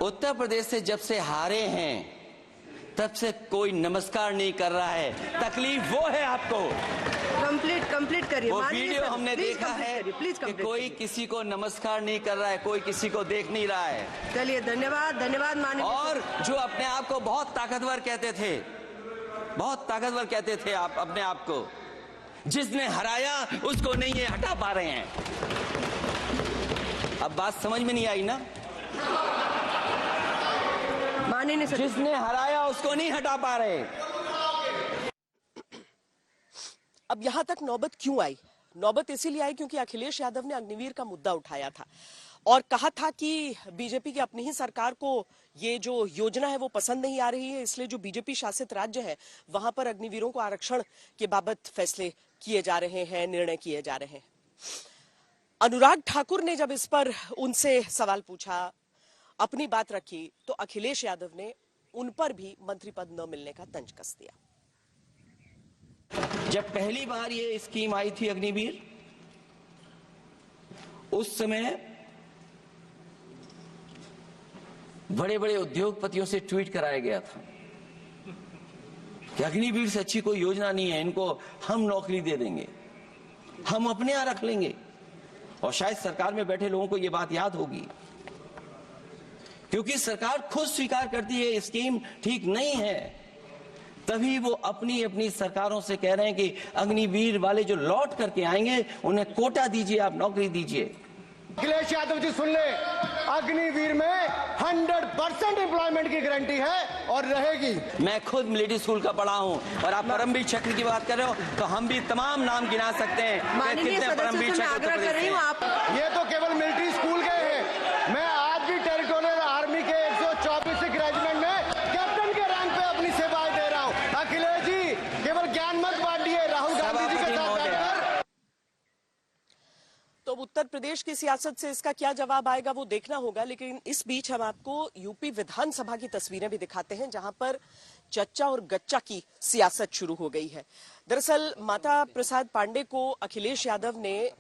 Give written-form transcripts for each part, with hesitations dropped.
उत्तर प्रदेश से जब से हारे हैं तब से कोई नमस्कार नहीं कर रहा है। तकलीफ वो है आपको। कंप्लीट करिए। वो वीडियो हमने देखा है कि कोई किसी को नमस्कार नहीं कर रहा है, कोई किसी को देख नहीं रहा है। चलिए, धन्यवाद माननीय। और जो अपने आप को बहुत ताकतवर कहते थे, बहुत ताकतवर कहते थे आप अपने आप को, जिसने हराया उसको नहीं ये हटा पा रहे हैं। अब बात समझ में नहीं आई ना? माननीय सर, जिसने हराया उसको नहीं हटा पा रहे। अब यहां तक नौबत क्यों आई? नौबत इसीलिए आई क्योंकि अखिलेश यादव ने अग्निवीर का मुद्दा उठाया था और कहा था कि बीजेपी की अपनी ही सरकार को ये जो योजना है वो पसंद नहीं आ रही है, इसलिए जो बीजेपी शासित राज्य है वहां पर अग्निवीरों को आरक्षण के बाबत फैसले किए जा रहे हैं, निर्णय किए जा रहे हैं। अनुराग ठाकुर ने जब इस पर उनसे सवाल पूछा, अपनी बात रखी, तो अखिलेश यादव ने उन पर भी मंत्री पद न मिलने का तंज कस दिया। जब पहली बार ये स्कीम आई थी अग्निवीर, उस समय बड़े बड़े उद्योगपतियों से ट्वीट कराया गया था कि अग्निवीर से अच्छी कोई योजना नहीं है, इनको हम नौकरी दे देंगे, हम अपने यहां रख लेंगे। और शायद सरकार में बैठे लोगों को यह बात याद होगी, क्योंकि सरकार खुद स्वीकार करती है स्कीम ठीक नहीं है, तभी वो अपनी अपनी सरकारों से कह रहे हैं कि अग्निवीर वाले जो लौट करके आएंगे उन्हें कोटा दीजिए, आप नौकरी दीजिए। अखिलेश यादव जी सुन ले, अग्निवीर में 100% एम्प्लॉयमेंट की गारंटी है और रहेगी। मैं खुद मिलिट्री स्कूल का पढ़ा हूं और आप परमवीर चक्र की बात कर रहे हो, तो हम भी तमाम नाम गिना सकते हैं। माननीय सदस्यों से मैं आग्रह कर रही हूं, आप ये तो केवल मिलिट्री स्कूल गए हैं। मैं आज भी टेरिटोरियल आर्मी के 124 रेजिमेंट में कैप्टन के रैंक पे अपनी सेवाएं दे रहा हूं। अखिलेश जी केवल ज्ञान मत बांटिए, राहुल गांधी जी के साथ बैठकर। तो उत्तर प्रदेश की सियासत से इसका क्या जवाब आएगा वो देखना होगा, लेकिन इस बीच हम आपको यूपी विधानसभा की तस्वीरें भी दिखाते हैं, जहां पर चच्चा और गच्चा की सियासत शुरू हो गई है। दरअसल माता प्रसाद पांडे को अखिलेश यादव ने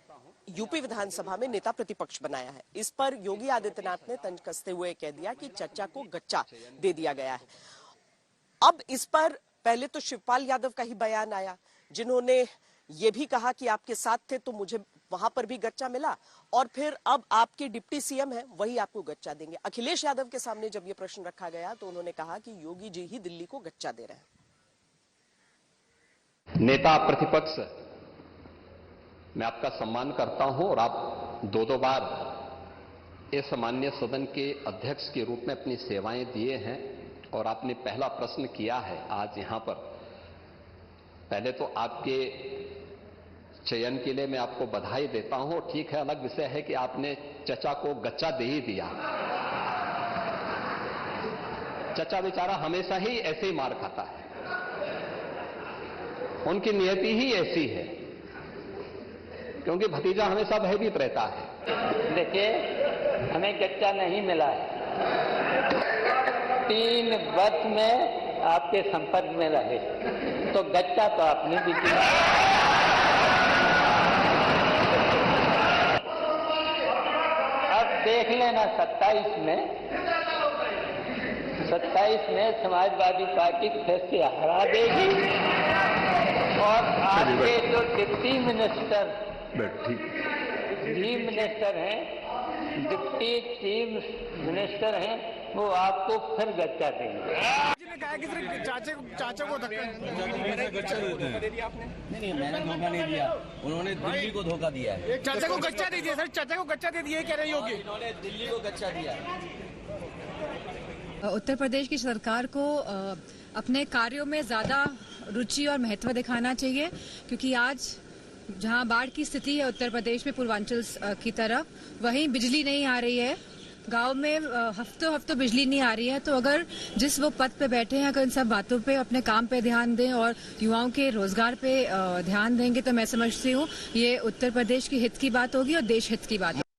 यूपी विधानसभा में नेता प्रतिपक्ष बनाया है। इस पर योगी आदित्यनाथ ने तंज कसते हुए कह दिया कि चच्चा को गच्चा दे दिया गया है। अब इस पर पहले तो शिवपाल यादव का ही बयान आया, जिन्होंने ये भी कहा कि आपके साथ थे तो मुझे वहां पर भी गच्चा मिला, और फिर अब आपके डिप्टी सीएम है वही आपको गच्चा देंगे। अखिलेश यादव के सामने जब ये प्रश्न रखा गया तो उन्होंने कहा कि योगी जी ही दिल्ली को गच्चा दे रहे हैं। नेता प्रतिपक्ष, मैं आपका सम्मान करता हूं और आप दो बार इस सामान्य सदन के अध्यक्ष के रूप में अपनी सेवाएं दिए हैं और आपने पहला प्रश्न किया है आज यहां पर। पहले तो आपके चयन के लिए मैं आपको बधाई देता हूं। ठीक है, अलग विषय है कि आपने चचा को गच्चा दे ही दिया। चचा बेचारा हमेशा ही ऐसे ही मार खाता है, उनकी नियति ही ऐसी है, क्योंकि भतीजा हमेशा भयभीत रहता है। देखिए, हमें गच्चा नहीं मिला है। 3 वर्ष में आपके संपर्क में रहे तो गच्चा तो आपने भी दिया। अब देख लेना 27 में समाजवादी पार्टी फिर से हरा देगी और आपके जो deputy minister deputy chief minister हैं वो आपको फिर गच्चा देंगे। कहा कि सिर्फ चाचा को धक्का दे दिया आपने? नहीं, मैंने धोखा नहीं दिया, उन्होंने दिल्ली को धोखा दिया है। चाचा को गच्चा दे दिया सर, चाचा को गच्चा दे दिया कह रही होगी। इन्होंने दिल्ली को गच्चा दिया। उत्तर प्रदेश की सरकार को अपने कार्यों में ज्यादा रुचि और महत्व दिखाना चाहिए, क्योंकि आज जहां बाढ़ की स्थिति है उत्तर प्रदेश में पूर्वांचल की तरफ, वहीं बिजली नहीं आ रही है, गांव में हफ्तों बिजली नहीं आ रही है। तो अगर जिस वो पद पे बैठे हैं अगर इन सब बातों पे, अपने काम पे ध्यान दें और युवाओं के रोजगार पे ध्यान देंगे, तो मैं समझती हूँ ये उत्तर प्रदेश के हित की बात होगी और देश हित की बात होगी।